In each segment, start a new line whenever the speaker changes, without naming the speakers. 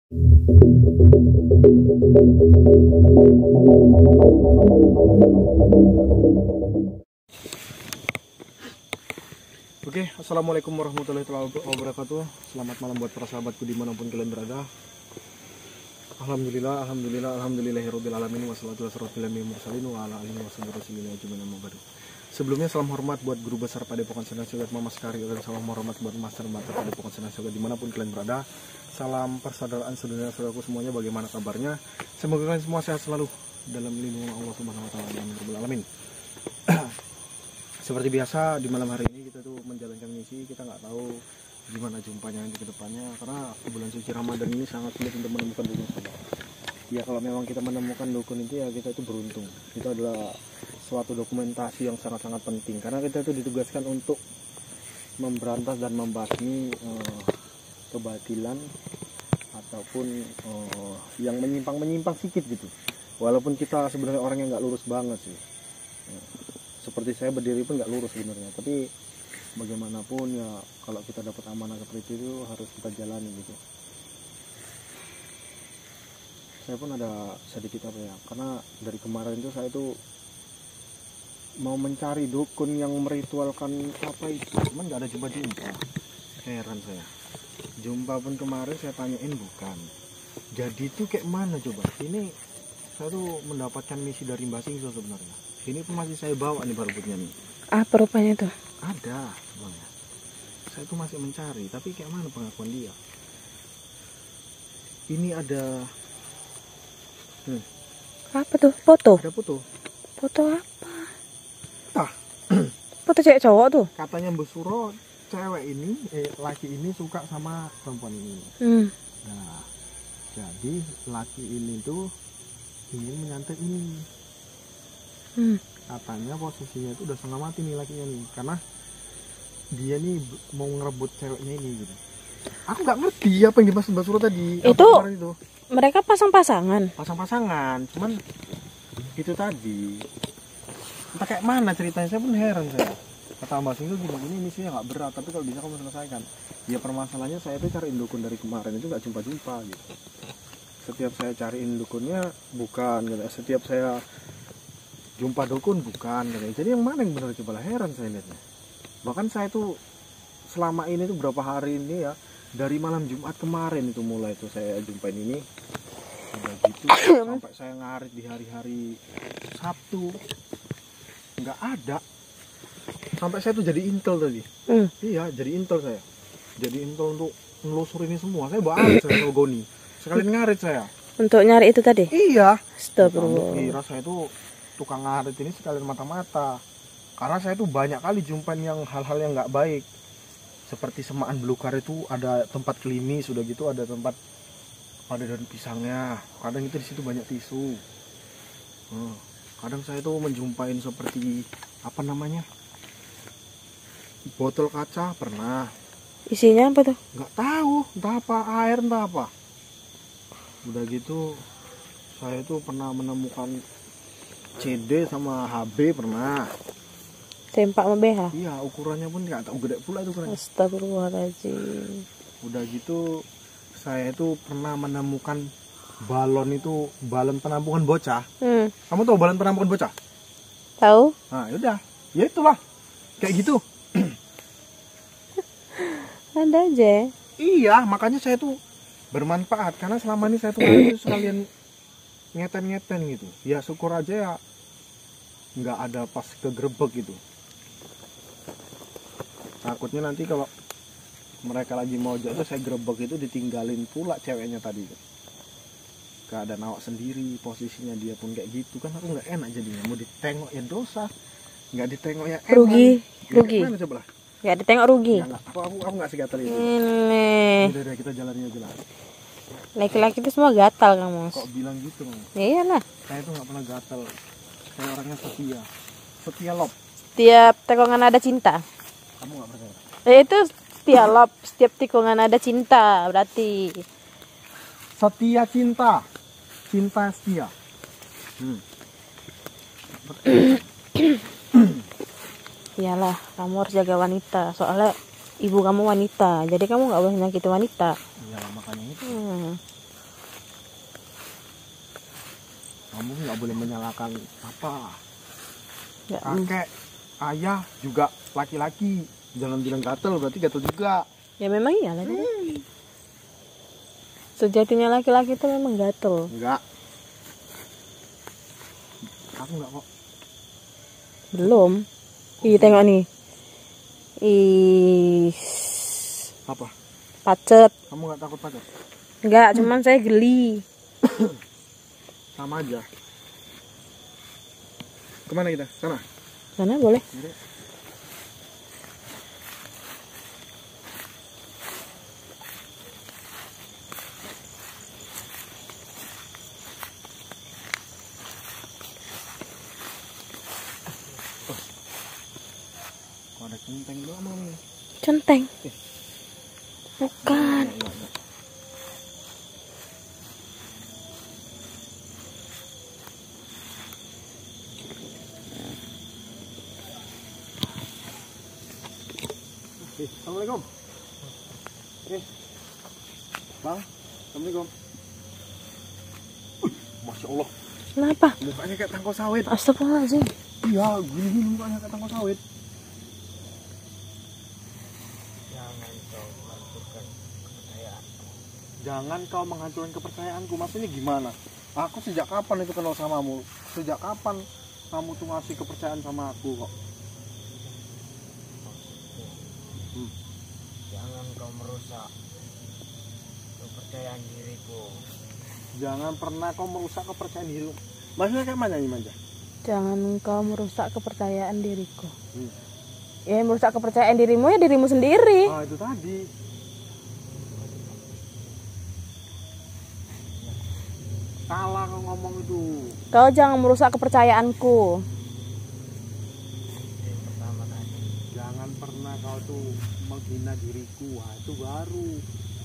Oke, assalamualaikum warahmatullahi wabarakatuh. Selamat malam buat para sahabatku dimanapun kalian berada. Alhamdulillahirabbil alamin wassalatu wassalamu ala alihi wasallam. Sebelumnya salam hormat buat guru besar Padepokan Senasiogat Mama Sekari, dan salam hormat buat master Padepokan Senasiogat dimanapun kalian berada. Salam persaudaraan saudara-saudaraku semuanya, bagaimana kabarnya? Semoga kalian semua sehat selalu dalam lindungan Allah Subhanahu wa taala. Amin. Seperti biasa di malam hari ini kita tuh menjalankan misi. Kita nggak tahu gimana jumpanya nanti ke depannya, karena bulan suci Ramadan ini sangat sulit untuk menemukan dukun. Ya kalau memang kita menemukan dukun itu ya kita itu beruntung. Itu adalah suatu dokumentasi yang sangat-sangat penting, karena kita itu ditugaskan untuk memberantas dan membasmi kebatilan ataupun yang menyimpang sedikit gitu. Walaupun kita sebenarnya orang yang nggak lurus banget sih. Seperti saya berdiri pun nggak lurus sebenarnya, tapi bagaimanapun ya kalau kita dapat amanah seperti itu harus kita jalani gitu. Saya pun ada sedikit karena dari kemarin itu saya tuh mau mencari dukun yang meritualkan apa itu, cuman nggak ada jumpa. Heran saya, jumpa pun kemarin saya tanyain bukan. Jadi itu kayak mana coba? Ini saya tuh mendapatkan misi dari Mbak Singso sebenarnya. Ini pun masih saya bawa nih barbutnya nih.
Apa rupanya tuh?
Ada, sebenarnya. Saya tuh masih mencari, tapi kayak mana pengakuan dia? Ini ada.
Apa tuh? Foto?
Ada foto.
Foto apa?
Tah.
Foto cewek cowok tuh?
Katanya Mbak Suro, cewek ini, laki ini suka sama perempuan ini. Nah, jadi laki ini tuh ingin menyantet ini. Katanya posisinya itu udah setengah mati nih lakinya nih, karena dia nih mau ngerebut ceweknya ini gitu. Aku nggak ngerti apa yang dimaksud Mbak Suro tadi.
Itu mereka pasang-pasangan,
cuman itu tadi entah kayak mana ceritanya. Saya pun heran saya. Kata Mbak Singso gini misinya nggak berat, tapi kalau bisa kamu selesaikan. Ya permasalahannya saya tuh cariin dukun dari kemarin itu nggak jumpa gitu. Setiap saya cariin dukunnya bukan gitu. Setiap saya jumpa dukun bukan gitu. Jadi yang mana yang benar, coba lah, heran saya lihatnya. Bahkan saya tuh selama ini tuh berapa hari ini ya, dari malam Jumat kemarin itu mulai tuh saya jumpain ini. Udah gitu sampai saya ngarit di hari-hari Sabtu nggak ada. Sampai saya tuh jadi intel tadi. Iya, jadi intel saya. Jadi intel untuk nelusur ini semua. Saya bawa arit saya Goni. Sekalian ngarit saya.
Untuk nyari itu tadi?
Iya.
Astagfirullah.
Kira saya tuh tukang ngarit ini sekalian mata-mata, karena saya tuh banyak kali jumpain yang hal-hal yang nggak baik, seperti semaan belukar itu ada tempat klimis, sudah gitu ada tempat ada daun pisangnya, kadang itu di situ banyak tisu. Kadang saya tuh menjumpain seperti apa namanya, botol kaca pernah.
Isinya apa tuh?
Nggak tahu, entah apa, air entah apa. Udah gitu saya tuh pernah menemukan CD sama HB pernah.
Sempak sama BH?
Iya, ukurannya pun nggak tahu gede pula itu ukurannya.
Astagfirullahaladzim.
Udah gitu saya itu pernah menemukan balon itu, balon penampungan bocah. Kamu tahu balon penampungan bocah?
Tahu?
Nah yaudah, ya itulah kayak gitu.
Ada aja.
Iya, makanya saya tuh bermanfaat, karena selama ini saya tuh sekalian ngeten-ngeten gitu. Ya syukur aja ya nggak ada pas kegerebek gitu. Takutnya nanti kalau mereka lagi mau jatuh saya gerebek itu ditinggalin pula ceweknya tadi. Keadaan awak sendiri, posisinya dia pun kayak gitu kan, aku nggak enak jadinya. Mau ditengok ya dosa, nggak ditengok ya enak.
Rugi.
Mana coba lah?
Nggak ditengok rugi.
Ya, aku nggak segatal itu.
Ini.
Udah kita jalannya aja lah.
Laki-laki itu semua gatal kamu.
Kok bilang gitu?
Ya iyalah.
Saya tuh nggak pernah gatal. Saya orangnya setia lop.
Setiap tikungan ada cinta.
Kamu nggak percaya?
Itu setia lop. Setiap tikungan ada cinta berarti.
Setia cinta setia.
Iyalah, kamu harus jaga wanita. Soalnya ibu kamu wanita, jadi kamu nggak boleh nyakiti wanita.
Iya, makanya itu. kamu nggak boleh menyalahkan apa.
Nggak,
Kakek, ayah juga laki-laki. Jangan bilang gatel, berarti gatel juga.
ya memang iya lah. Sejatinya laki-laki itu memang gatel.
Enggak. Aku enggak kok.
Belum. Ih, tengok nih. Ih,
Apa?
pacet.
Kamu nggak takut pacar?
Enggak, cuman saya geli.
Sama aja. Kemana kita? Sana?
Sana boleh.
Jadi, kok ada centeng doang mau nih?
Centeng. Bukan.
Enggak. Assalamualaikum. Bang, assalamualaikum. Masya Allah,
Kenapa?
mukanya kayak tangkau sawit.
Astagfirullahaladzim.
Iya, gini mukanya kayak tangkau sawit. Jangan kau menghancurkan kepercayaanku. Maksudnya gimana? Aku sejak kapan itu kenal samamu? Sejak kapan kamu tuh ngasih kepercayaan sama aku kok?
Jangan kau merusak kepercayaan diriku.
Jangan pernah kau merusak kepercayaan dirimu. Maksudnya kayak mana nih Manja?
Jangan kau merusak kepercayaan diriku.
Hmm.
Ya, merusak kepercayaan dirimu ya dirimu sendiri.
Ah, itu tadi. Salah kau ngomong itu.
Kau jangan merusak kepercayaanku.
Yang pertama tadi.
Jangan pernah kau tuh menghina diriku. Wah, itu baru.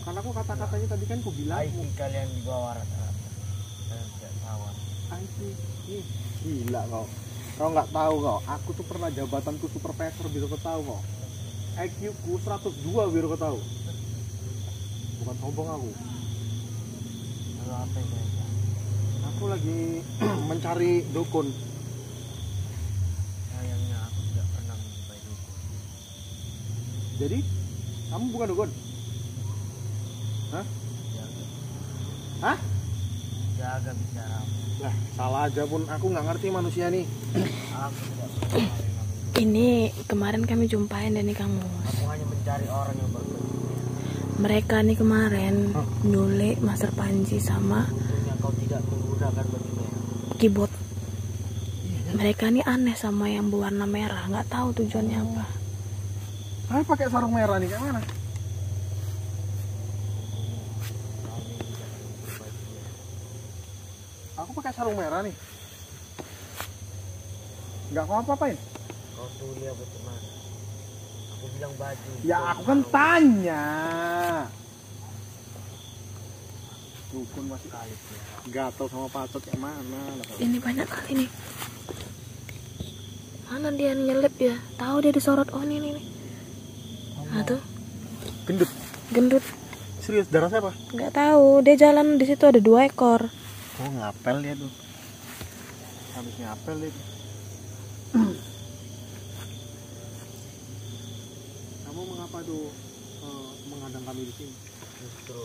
Karena aku kata-katanya tadi kan ku bilang.
Aiki kalian di bawah rata-rata. Kalian tidak tahu.
Ih, gila kau. Kau nggak tahu kau. Aku tuh pernah jabatanku supervisor biar kau tahu kau. IQ ku 102 biar kau tahu. Bukan sombong aku.
Lalu apa yang kalian tahu?
Aku lagi mencari dukun.
Sayangnya aku tidak pernah menjumpai dukun.
Jadi, kamu bukan dukun? Hah?
Jaga,
Hah?
jaga bicaramu.
Lah, salah aja pun. Aku nggak ngerti manusia nih.
Aku tidak pernah mengambil.
Ini kemarin kami jumpain dan nih kamu.
Aku hanya mencari orang yang berkepentingan.
Mereka nih kemarin nyulik Master Panji sama
Untungnya kau tidak menggunakan baju merah.
keyboard. Mereka nih aneh sama yang berwarna merah, nggak tahu tujuannya apa.
Saya pakai sarung merah nih, kayak mana?
Kami tidak mengambil baju merah.
Aku pakai sarung merah nih. Nggak kau apa-apain?
Kau tuh lihat bagaimana? Aku bilang baju.
Ya
bukan
aku kan
sarung.
tanya. Dukun masih
Kali sih.
gatel sama pacot kayak mana?
Ini banyak kali nih. Mana dia nyelip ya? Tahu dia disorot. Oh ini nih. Nah tuh
Gendut.
gendut.
Serius, darah siapa?
Nggak tahu. Dia jalan di situ ada 2 ekor.
Oh, ngapel dia tuh. Habis ngapel dia tuh. Kamu mengapa tuh menghadang kami di sini?
Justru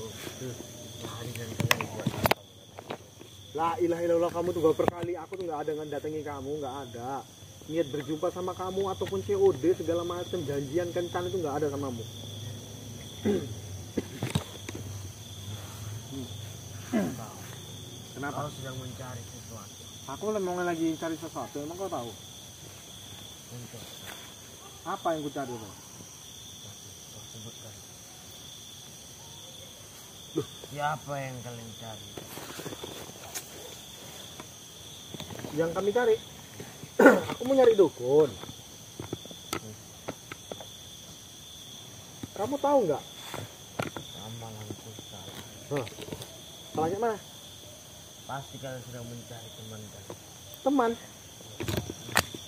hari dan kalian buat apa?
La ilaha illallah, kamu tuh gak berkali. Aku tuh nggak ada ngedatangi kamu, nggak ada. Niat berjumpa sama kamu ataupun COD segala macam janjian kencan itu nggak ada samamu. Kenapa?
Kau sedang mencari sesuatu.
Aku memang lagi cari sesuatu. Emang kau tahu
Untuk
apa yang ku cari? Bang?
kau sebutkan. Siapa yang kalian cari?
Yang kami cari. Aku mau nyari dukun. Kamu tahu nggak?
Ramalanku salah.
Salahnya mana?
Pasti kalian sedang mencari teman kalian.
Teman.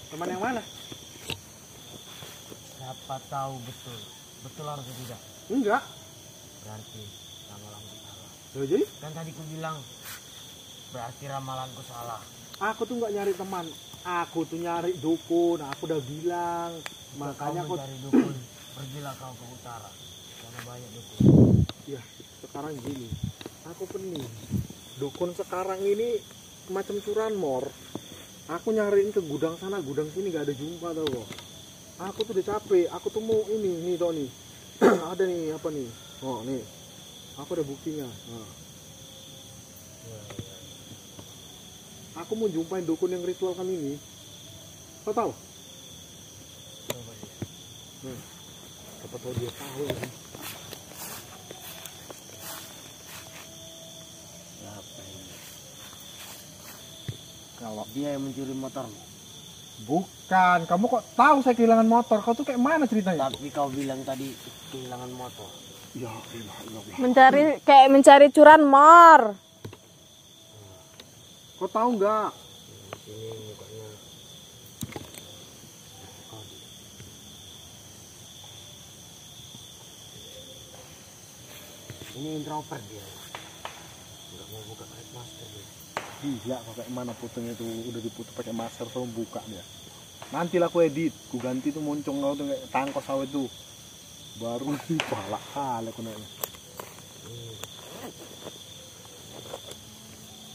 Teman yang mana?
Siapa tahu betul. Betul harus tidak.
Enggak.
Berarti ramalanku salah.
Loh, jadi?
Kan tadi ku bilang berarti ramalanku salah.
Aku tuh nggak nyari teman, aku tuh nyari dukun. Aku udah bilang, makanya aku
cari dukun. Pergilah kau ke utara. Karena banyak dukun.
ya sekarang gini, aku pening. Dukun sekarang ini macam curanmor. Aku nyariin ke gudang sana, gudang sini gak ada jumpa tau loh. Aku tuh udah capek. Aku tuh mau ini nih tau nih. Ada nih apa nih? Oh nih, aku ada buktinya. Nah. Aku mau jumpain dukun yang ritualkan ini. Kau tahu?
Coba lihat.
Siapa tahu dia tahu ya.
Siapa ini?
Kalau
Dia yang mencuri motormu.
bukan, kamu kok tahu saya kehilangan motor? Kau tuh kayak mana ceritanya?
Tapi kau bilang tadi kehilangan motor.
Ya ilah.
Mencari curanmor.
Kau tahu nggak?
Di sini mukanya. Kau ini introvert dia. Enggak mau buka karet masker dia.
Gila, kok kayak mana fotonya tuh udah diputar pakai masker sama buka dia. Nanti lah aku edit, ku ganti tuh moncong kau tuh kayak tangkos sawit tuh. Baru pala aku nanya.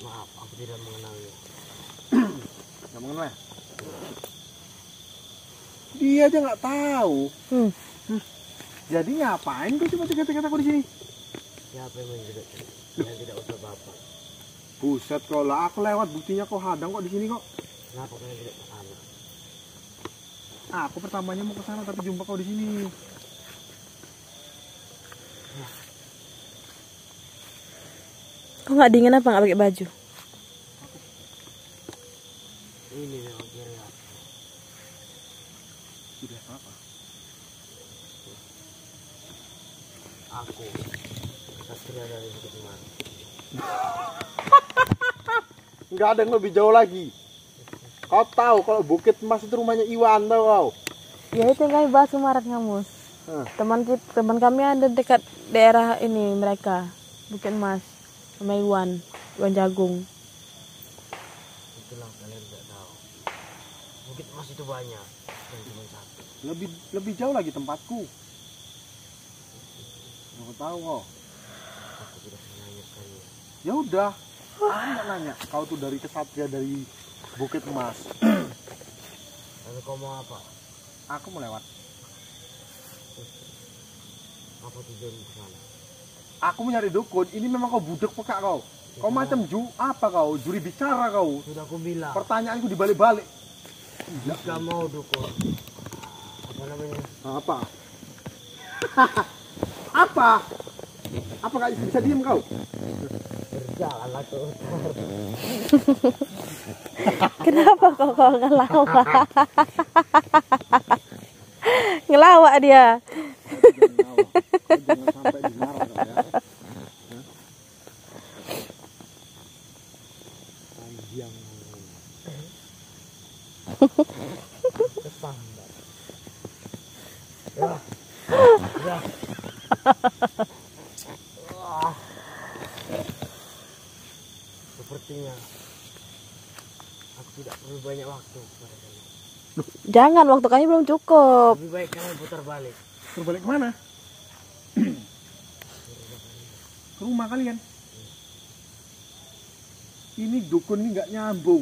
Maaf, aku tidak mengenalnya.
Nggak mengenal ya? Dia aja nggak tahu. Jadi ngapain kau cuma cegat-cegat aku di sini?
Siapa yang menjegat? Yang tidak usah bapak.
Buset kau lah, aku lewat buktinya kau hadang kok di sini kok.
Kenapa kalian tidak ke sana?
Aku pertamanya mau ke sana tapi jumpa kau di sini.
Kok nggak dingin apa nggak pakai baju?
Ini memang kiri aku.
Sudah apa?
Aku kesatria dari Bukit Timar.
Nggak ada yang lebih jauh lagi. Kau tahu kalau Bukit Mas itu rumahnya Iwan tahu kau?
Ya itu yang kami bahas kemarin kamus. Teman kami ada dekat daerah ini mereka Bukit Mas sama Iwan Jagung.
Itulah kalian tidak tahu. Bukit Mas itu banyak, bukan cuma satu.
Lebih jauh lagi tempatku. Nggak tahu kau.
Aku tidak menanyakannya.
Ya udah, aku nggak nanya. Kau tuh dari kesatria dari Bukit Mas.
Lalu kau mau apa?
Aku mau lewat.
Apa tujuanmu ke sana?
Aku mau nyari dukun. Ini memang kau budek pekak kau. Kau macam apa kau? Juri bicara kau.
Sudah aku bilang.
Pertanyaanku dibalik-balik.
Jika mau dukun. Apa namanya?
Apa? Apa? Apa nggak bisa diem kau?
Berjalanlah ke utara.
Kenapa kok ngelawak? Ngelawak dia.
Jangan sampai dimarah kau ya. Panjang.
Kesambar. Ya. Ya. Wah. Sepertinya aku tidak perlu banyak waktu kepada kalian.
Jangan, waktu kami belum cukup.
Lebih baik kalian putar balik.
Berbalik kemana? Ke rumah kalian. Ini dukun ini nggak nyambung.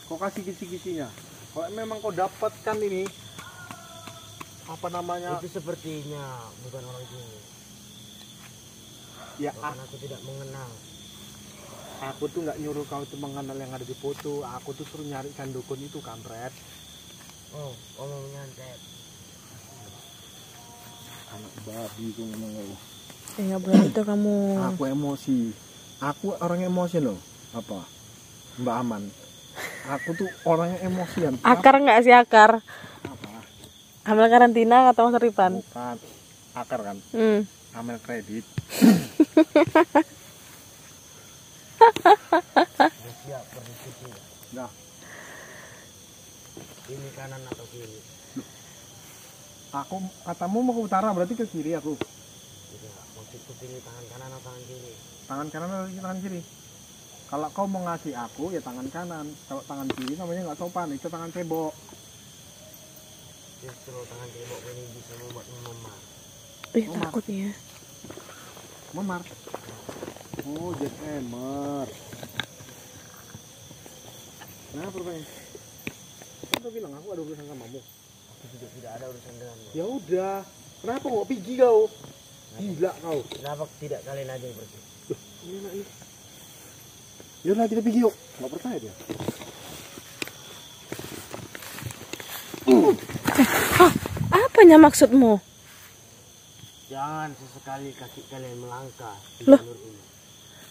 Kau kasih kisi-kisinya. Kalau memang kau dapatkan ini apa namanya?
Itu sepertinya bukan orang sini.
Ya
Bahkan aku tidak mengenal.
aku tuh nggak nyuruh kau tuh mengenal yang ada di foto. Aku tuh suruh nyarikan dukun itu, kampret.
Oh, kau mau menyantet.
Anak babi itu memang kau.
Nggak boleh itu kamu.
Aku emosi. Aku orang emosi loh. Apa? Mbak Aman. Aku tuh orangnya emosian.
Akar nggak sih akar?
Apa?
Ambil karantina kata Mas Ripan.
Bukan. Akar kan? Amel kredit.
Siap berdiskusi.
Nah,
Ini kanan atau kiri?
aku katamu mau ke utara berarti ke kiri aku.
Tidak, maksudku pilih tangan kanan atau tangan kiri.
Tangan kanan atau tangan kiri? Kalau kau mau ngasih aku ya tangan kanan. Kalau tangan kiri namanya nggak sopan, itu tangan cebok.
Justru tangan cebok ini bisa membuatmu memar.
Takut ya.
Memar. Oh, jackhammer. Nah, pertanyaan. Kan kau bilang aku ada urusan sama kamu.
Aku juga tidak ada urusan denganmu.
Ya udah. Kenapa kok pergi kau? Gila kau.
Kenapa tidak kalian aja yang pergi?
Ini enak ini. Yaudah kita pergi yuk. Nggak percaya dia.
Apanya maksudmu?
Jangan sesekali kaki kalian melangkah di
Loh.
jalur ini.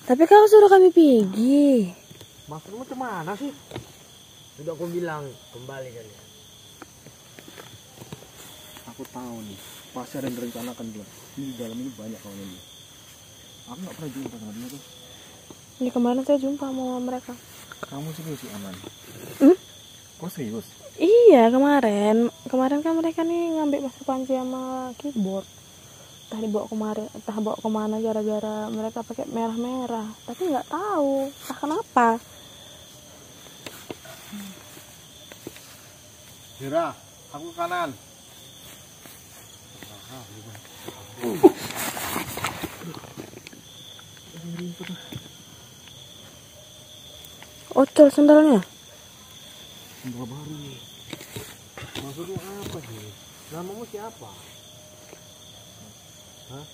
Tapi kau suruh kami pergi.
Maksudmu kemana sih?
Sudah aku bilang kembali kalian.
Aku tahu nih. Pasti ada yang direncanakan dia. Di dalam ini banyak kawan dia. Aku nggak pernah jumpa sama dia tuh.
Ini kemarin saya jumpa sama mereka.
Kamu serius sih Aman?
Hmm?
Kok serius?
Iya kemarin kan mereka nih ngambil masker panci sama keyboard. Entah dibawa kemarin, entah bawa kemana gara-gara mereka pakai merah-merah. Tapi nggak tahu, entah kenapa.
Zira, aku ke kanan.
Ocol sendalnya.
Sendal baru nih. Maksudmu apa sih? Namamu siapa? Hah?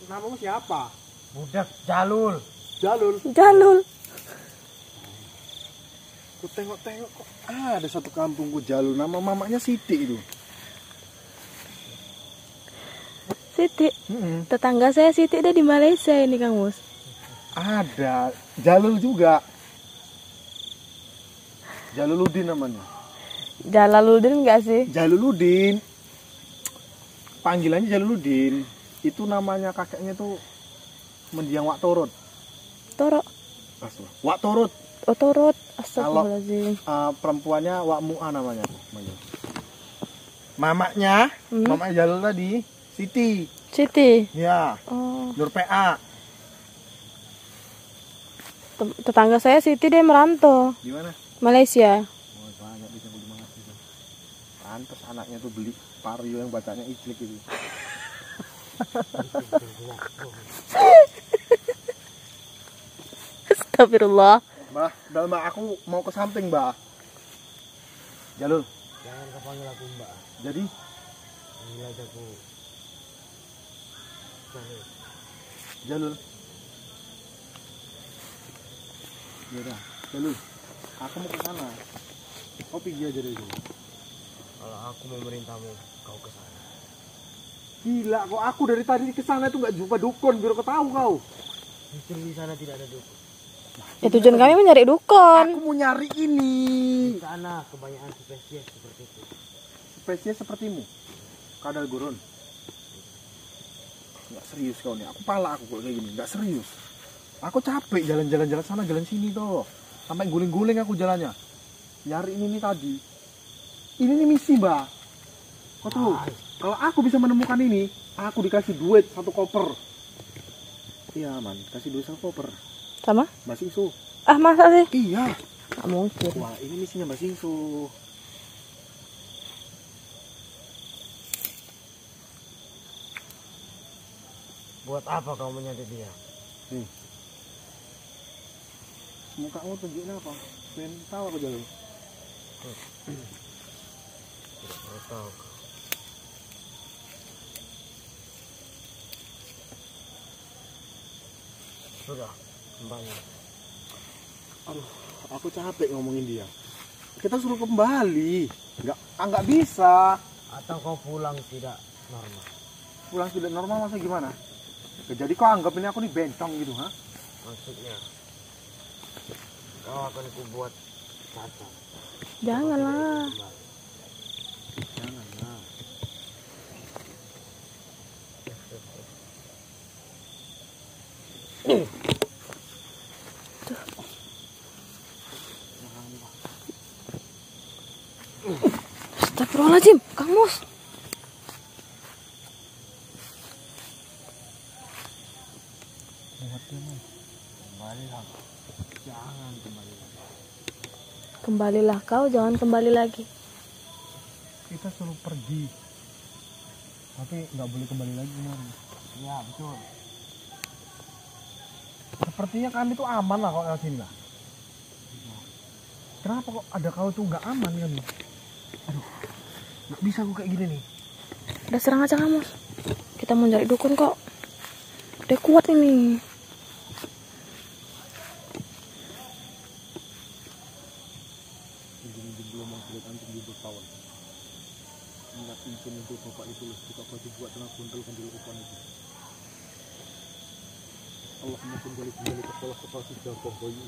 Namamu siapa?
Budak Jalul.
Jalul.
Jalul.
Ku tengok-tengok kok ada satu kampungku Jalul. Nama mamanya Siti itu.
Siti. Tetangga saya Siti ada di Malaysia ini Kang Mus.
Ada. Jalul juga. Jaluluddin namanya.
Jalaluddin enggak sih?
Jaluluddin. Panggilannya Jaluluddin. Itu namanya kakeknya tuh mendiang Wak Torot.
Torok.
Wak Torot.
Oh Torot. Astagfirullahaladzim.
Perempuannya Wak Mu'a namanya. Mamaknya, mamaknya Jalul tadi, Siti.
Siti.
Ya.
Oh.
Nur PA.
Tetangga saya Siti dia merantau.
Di mana?
Malaysia.
Oh, banyak bisa beli mangas itu. Pantes anaknya tuh beli Vario yang bacanya Ijlik itu.
Astagfirullah.
Mbah, Mbak aku mau ke samping, Mbah. Jalul.
Jangan kau panggil aku Mbak.
Jadi,
Panggil aja aku.
Jalul. Yaudah, Jalul. Aku mau ke sana. Kau pergi aja dulu.
Kalau aku memerintahmu, kau ke sana.
Gila, kok aku dari tadi ke sana itu nggak jumpa dukun, biar kau tahu kau.
Justru di sana tidak ada dukun.
Ya tujuan kami mencari dukun.
Aku mau nyari ini.
Di sana kebanyakan spesies seperti itu.
Spesies sepertimu. Kadal gurun. Nggak serius kau nih. Aku pala aku kalau kayak gini. Nggak serius. Aku capek jalan-jalan sana, jalan sini tuh. Sampai guling-guling aku jalannya. Nyari ini nih tadi. Ini nih misi, Mbak. Kau tahu? Kalau aku bisa menemukan ini, aku dikasih duit 1 koper. Iya, Man. Kasih duit 1 koper.
Sama?
Mbak Singsu.
Ah masa sih?
Iya.
Gak mungkin.
Wah, ini misinya Mbak Singsu.
Buat apa kau menyantet dia?
Muka kamu tunjukin apa? Pengen tahu aku Jalul.
Tidak perlu tahu kau. Sudah, kembali.
Aduh, aku capek ngomongin dia. Kita suruh kembali. Nggak bisa.
Atau kau pulang tidak normal.
Pulang tidak normal masa gimana? Jadi kau anggap ini aku nih bencong gitu, ha?
Maksudnya, kau akan kubuat cacat.
Janganlah.
Janganlah.
Astagfirullahaladzim, Kang Mus.
Ingatnya mas, kembalilah. Jangan kembali lagi.
Kembalilah kau, jangan kembali lagi.
Kita selalu pergi, tapi nggak boleh kembali lagi kemarin. Iya betul. Sepertinya kami tuh aman lah kalau lewat sini lah. Kenapa kok ada kau tuh nggak aman kami? Aduh, nggak bisa aku kayak gini nih.
Udah serang aja kamu. Kita mau cari dukun kok. Udah kuat ini.
Belum mengkulit anjing di bertawan. Ingat izin untuk bapak itu jika kau dibuat dengan kundelkan di lukupan itu. Allah mungkin kembali ke kepala sudah kau bayi.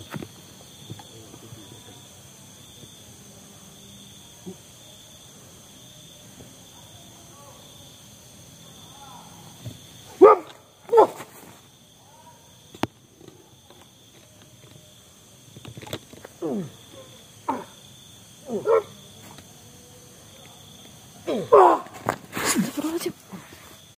Astagfirullahaladzim.